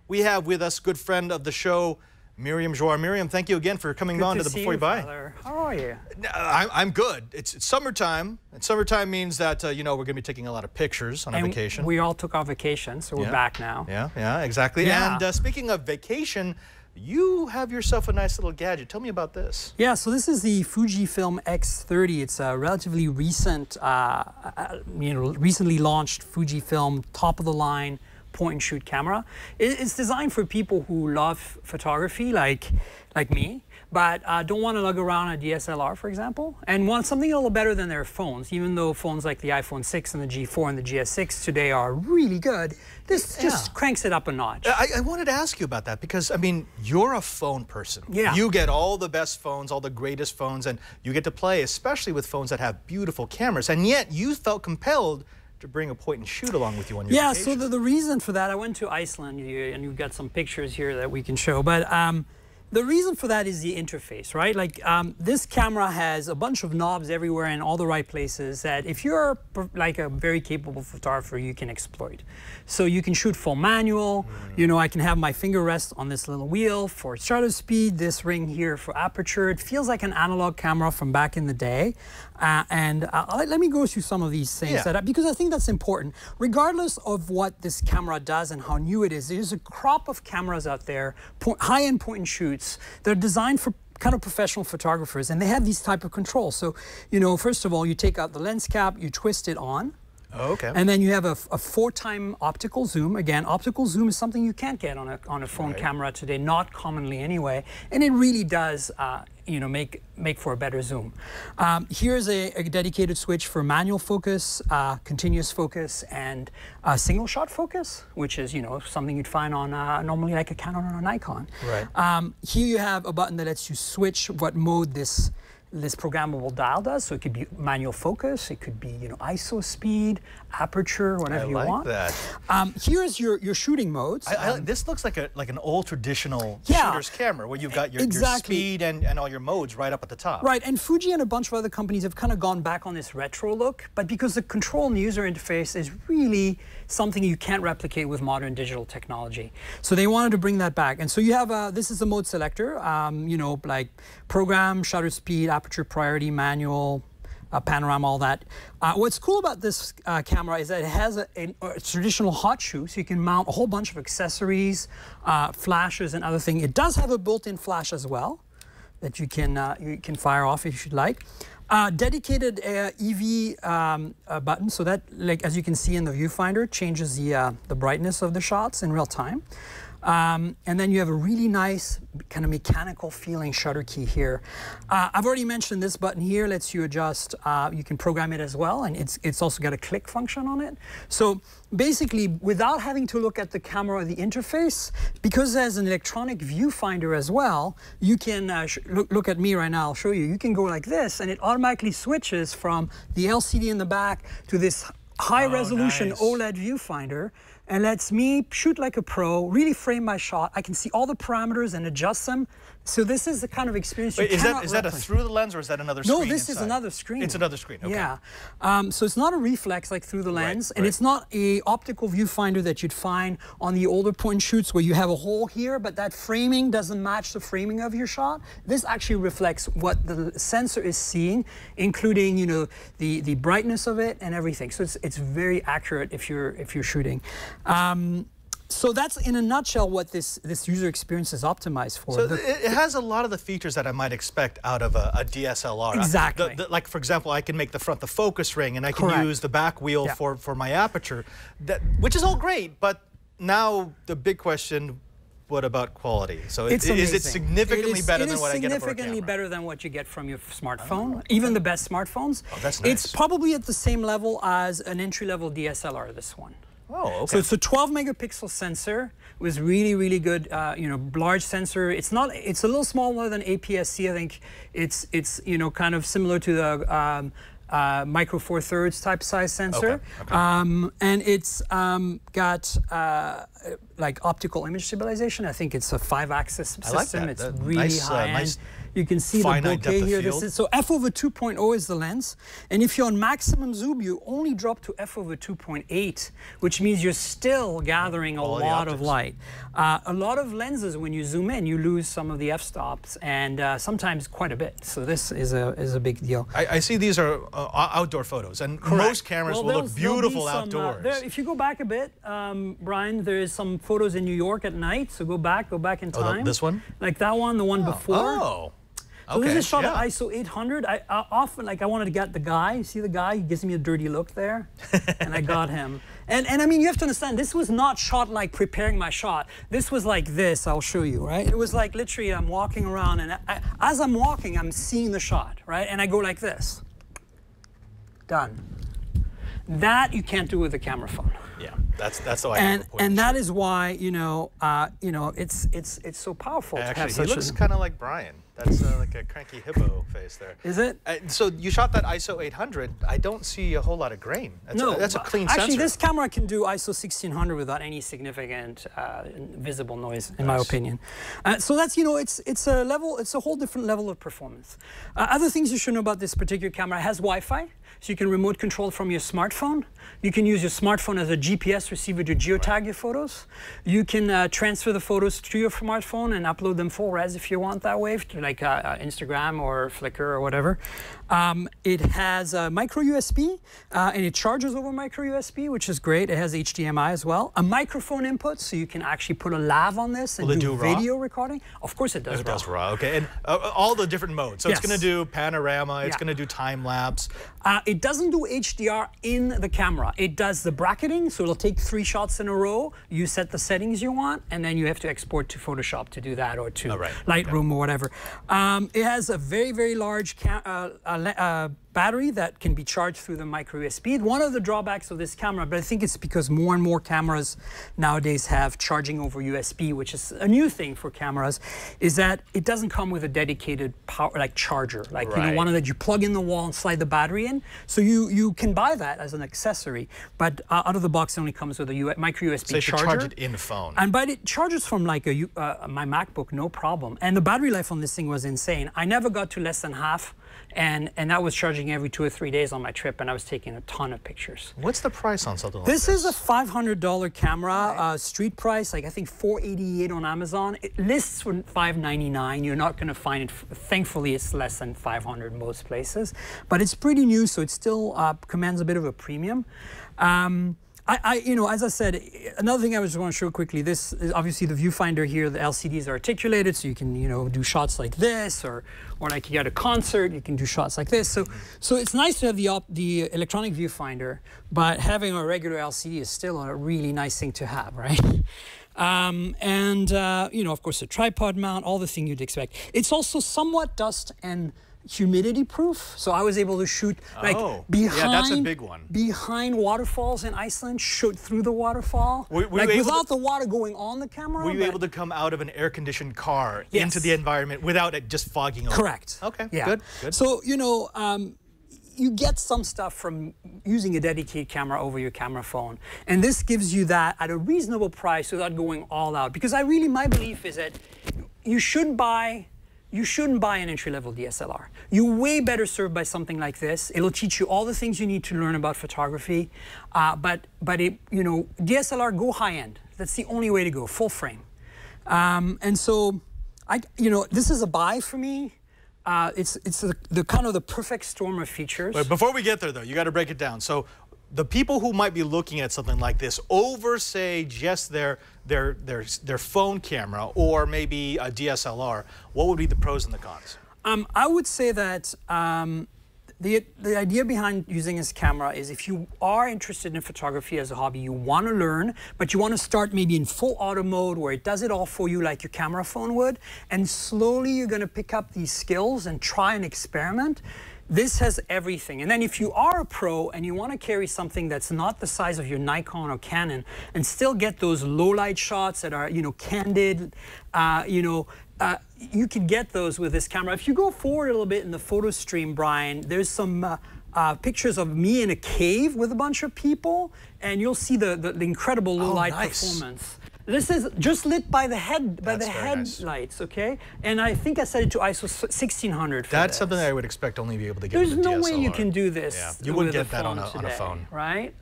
we have with us good friend of the show, Myriam Joire. Myriam, thank you again for coming on to the Before You Buy. How are you? I'm good. It's summertime, and summertime means that, you know, we're going to be taking a lot of pictures on a vacation. We all took our vacation, so we're back now. Yeah, exactly. Yeah. And speaking of vacation, you have yourself a nice little gadget. Tell me about this. Yeah, so this is the Fujifilm X30. It's a relatively recent, recently launched Fujifilm top-of-the-line point-and-shoot camera. It's designed for people who love photography, like me, but don't want to lug around a DSLR, for example, and want something a little better than their phones. Even though phones like the iPhone 6 and the G4 and the GS6 today are really good, this just cranks it up a notch. I wanted to ask you about that because, I mean, you're a phone person. Yeah. You get all the best phones, all the greatest phones, and you get to play, especially with phones that have beautiful cameras, and yet you felt compelled to bring a point and shoot along with you on your vacation. So the reason for that, I went to Iceland, and you've got some pictures here that we can show, but the reason for that is the interface, right? Like this camera has a bunch of knobs everywhere in all the right places that if you're like a very capable photographer, you can exploit. So you can shoot full manual, you know, I can have my finger rest on this little wheel for shutter speed, this ring here for aperture. It feels like an analog camera from back in the day. Let me go through some of these things because I think that's important. Regardless of what this camera does and how new it is, there's a crop of cameras out there, high-end point and shoots, they're designed for kind of professional photographers, and they have these type of controls. So, you know, first of all, you take out the lens cap, you twist it on. Oh, okay. And then you have a 4-time optical zoom. Again, optical zoom is something you can't get on a phone camera today, not commonly anyway. And it really does, you know, make for a better zoom. Here's a dedicated switch for manual focus, continuous focus, and single shot focus, which is, you know, something you'd find on normally like a Canon or a Nikon. Right. Here you have a button that lets you switch what mode this programmable dial does. So it could be manual focus, it could be, you know, ISO speed, aperture, whatever you want. I like that. Here's your shooting modes. This looks like an old traditional shooter's camera where you've got your speed and all your modes right up at the top. Right, and Fuji and a bunch of other companies have kind of gone back on this retro look, but because the control and user interface is really something you can't replicate with modern digital technology. So they wanted to bring that back. And so you have, this is the mode selector, you know, like program, shutter speed, aperture priority, manual, panorama, all that. What's cool about this camera is that it has a traditional hot shoe, so you can mount a whole bunch of accessories, flashes, and other things. It does have a built-in flash as well that you can fire off if you'd like. Dedicated EV button, so that, like as you can see in the viewfinder, changes the brightness of the shots in real time. And then you have a really nice kind of mechanical feeling shutter key here. I've already mentioned this button here lets you adjust, you can program it as well, and it's also got a click function on it. So basically, without having to look at the camera or the interface, because there's an electronic viewfinder as well, you can, look at me right now, I'll show you. You can go like this, and it automatically switches from the LCD in the back to this high-resolution OLED viewfinder, and lets me shoot like a pro, really frame my shot. I can see all the parameters and adjust them. So this is the kind of experience you cannot is that a through the lens or is that another screen? No, this is another screen. It's another screen, okay. Yeah. So it's not a reflex like through the lens, and it's not a optical viewfinder that you'd find on the older point and shoots where you have a hole here, but that framing doesn't match the framing of your shot. This actually reflects what the sensor is seeing, including, you know, the brightness of it and everything. So it's very accurate if you're shooting. So that's in a nutshell what this user experience is optimized for. So it has a lot of the features that I might expect out of a DSLR. Exactly. Like, for example, I can make the focus ring, and I can use the back wheel for my aperture, which is all great. But now the big question, what about quality? So is it significantly better than what I get from a camera? It's significantly better than what you get from your smartphone, even the best smartphones. Oh, that's nice. It's probably at the same level as an entry-level DSLR, this one. Oh, okay. So it's a 12-megapixel sensor with really, really good, you know, large sensor. It's a little smaller than APS-C. I think it's you know, kind of similar to the micro four thirds type size sensor. Okay. And it's got like optical image stabilization. I think it's a 5-axis system. I like that. It's really high-end. Nice you can see the bokeh here. So f/2.0 is the lens. And if you're on maximum zoom, you only drop to f/2.8, which means you're still gathering a lot of light. A lot of lenses, when you zoom in, you lose some of the f-stops, and sometimes quite a bit. So this is a big deal. I see these are outdoor photos, and most cameras will look beautiful outdoors. If you go back a bit, Brian, there's some photos in New York at night. So go back in time. Oh, this one? Like that one, the one before. Oh. So this is shot at ISO 800. I often, I wanted to get the guy. See the guy? He gives me a dirty look there. And I got him. And I mean, you have to understand, this was not shot like preparing my shot. This was like this, I'll show you, right? It was like literally I'm walking around, and as I'm walking, I'm seeing the shot, right? And I go like this. Done. That you can't do with a camera phone. Yeah, that's the way. And that is why it's so powerful. Actually, he looks kind of like Brian. That's like a cranky hippo face there. Is it? So you shot that ISO 800. I don't see a whole lot of grain. That's a clean sensor. Actually, this camera can do ISO 1600 without any significant visible noise, in my opinion. So that's it's a level. It's a whole different level of performance. Other things you should know about this particular camera: it has Wi-Fi, so you can remote control from your smartphone. You can use your smartphone as a GPS receiver to geotag your photos. You can transfer the photos to your smartphone and upload them full res if you want that way, like Instagram or Flickr or whatever. It has micro USB, and it charges over micro USB, which is great. It has HDMI as well. A microphone input, so you can actually put a lav on this and do video recording. Of course it does. It does raw. Okay, and all the different modes. So it's going to do panorama. It's going to do time lapse. It doesn't do HDR in the camera. It does the bracketing, so it'll take 3 shots in a row. You set the settings you want, and then you have to export to Photoshop to do that, or to Lightroom or whatever. It has a very, very large battery that can be charged through the micro USB. One of the drawbacks of this camera, but I think it's because more and more cameras nowadays have charging over USB, which is a new thing for cameras, is that it doesn't come with a dedicated power charger, one that you plug in the wall and slide the battery in. So you can buy that as an accessory, but out of the box it only comes with a micro USB charger. So you should charge it in the phone. But it charges from like my MacBook, no problem. And the battery life on this thing was insane. I never got to less than half. And that was charging every 2 or 3 days on my trip, and I was taking a ton of pictures. What's the price on something like this? This is a $500 camera, street price, like I think $488 on Amazon. It lists for $599. You're not going to find it. Thankfully, it's less than $500 most places, but it's pretty new, so it still commands a bit of a premium. As I said, another thing I just want to show quickly, this is obviously the viewfinder here, the LCDs are articulated, so you can, do shots like this, or like you at a concert, you can do shots like this. So it's nice to have the electronic viewfinder, but having a regular LCD is still a really nice thing to have, right? Of course, a tripod mount, all the thing you'd expect. It's also somewhat dust and humidity proof, so I was able to shoot behind. That's a big one. Behind waterfalls in Iceland, shoot through the waterfall, without the water going on the camera. Were you able to come out of an air-conditioned car into the environment without it just fogging over? Correct. Okay. Yeah. Good. So you get some stuff from using a dedicated camera over your camera phone, and this gives you that at a reasonable price without going all out. Because my belief is that you shouldn't buy an entry-level DSLR. You're way better served by something like this. It'll teach you all the things you need to learn about photography. DSLR, go high-end. That's the only way to go, full frame. And so, this is a buy for me. It's the kind of the perfect storm of features. But before we get there, though, you got to break it down. So, the people who might be looking at something like this over, say, just their phone camera or maybe a DSLR, what would be the pros and the cons? I would say that the idea behind using this camera is if you are interested in photography as a hobby, you want to learn, but you want to start maybe in full auto mode where it does it all for you like your camera phone would, and slowly you're going to pick up these skills and try and experiment. This has everything. And then if you are a pro and you want to carry something that's not the size of your Nikon or Canon and still get those low light shots that are, candid, you can get those with this camera. If you go forward a little bit in the photo stream, Brian, there's some pictures of me in a cave with a bunch of people, and you'll see the incredible low light performance. This is just lit by the headlights, okay? And I think I set it to ISO 1600 for That's this. something I would expect only be able to get with There's the no DSLR. way you can do this. Yeah. You wouldn't get that on a phone. Right?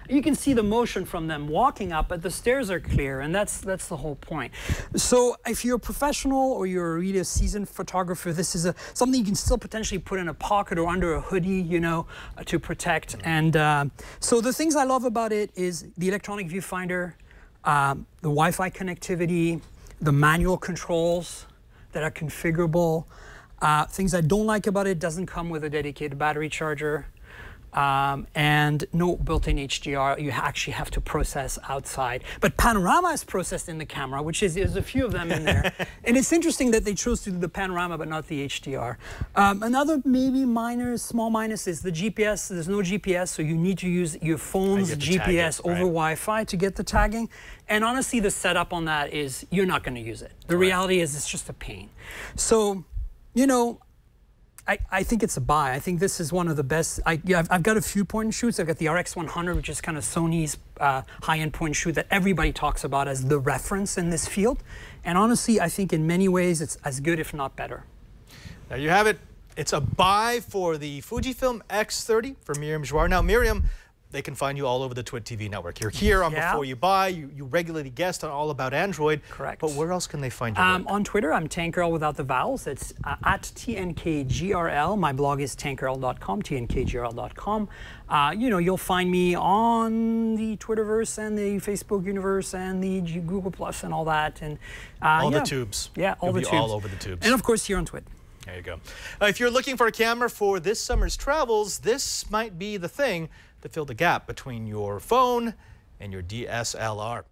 You can see the motion from them walking up, but the stairs are clear, and that's the whole point. So if you're a professional or you're really a seasoned photographer, this is something you can still potentially put in a pocket or under a hoodie, you know, to protect. And so the things I love about it is the electronic viewfinder, the Wi-Fi connectivity, the manual controls that are configurable. Things I don't like about it, doesn't come with a dedicated battery charger. And no built-in HDR. You actually have to process outside. But panorama is processed in the camera, which is there's a few of them in there. And it's interesting that they chose to do the panorama but not the HDR. Another maybe small minus is the GPS. There's no GPS, so you need to use your phone's GPS over Wi-Fi to get the tagging. And honestly, the setup on that is you're not going to use it. The reality is it's just a pain. So, you know, I think it's a buy. I think this is one of the best. I've got a few point and shoots. I've got the RX100, which is kind of Sony's high-end point and shoot that everybody talks about as the reference in this field. And honestly, I think in many ways it's as good, if not better. There you have it. It's a buy for the Fujifilm X30 for Myriam Joire. Now, Myriam, they can find you all over the TWiT TV network. You're here on Before You Buy. You regularly guest on All About Android. Correct. But where else can they find you? On Twitter, I'm Tankgirl without the vowels. It's at TNKGRL. My blog is tankgirl.com, TNKGRL.com. You know, you'll find me on the Twitterverse and the Facebook universe and the Google Plus and all that. And all the tubes. Yeah, all the tubes. All over the tubes. And of course, here on TWiT. There you go. If you're looking for a camera for this summer's travels, this might be the thing to fill the gap between your phone and your DSLR.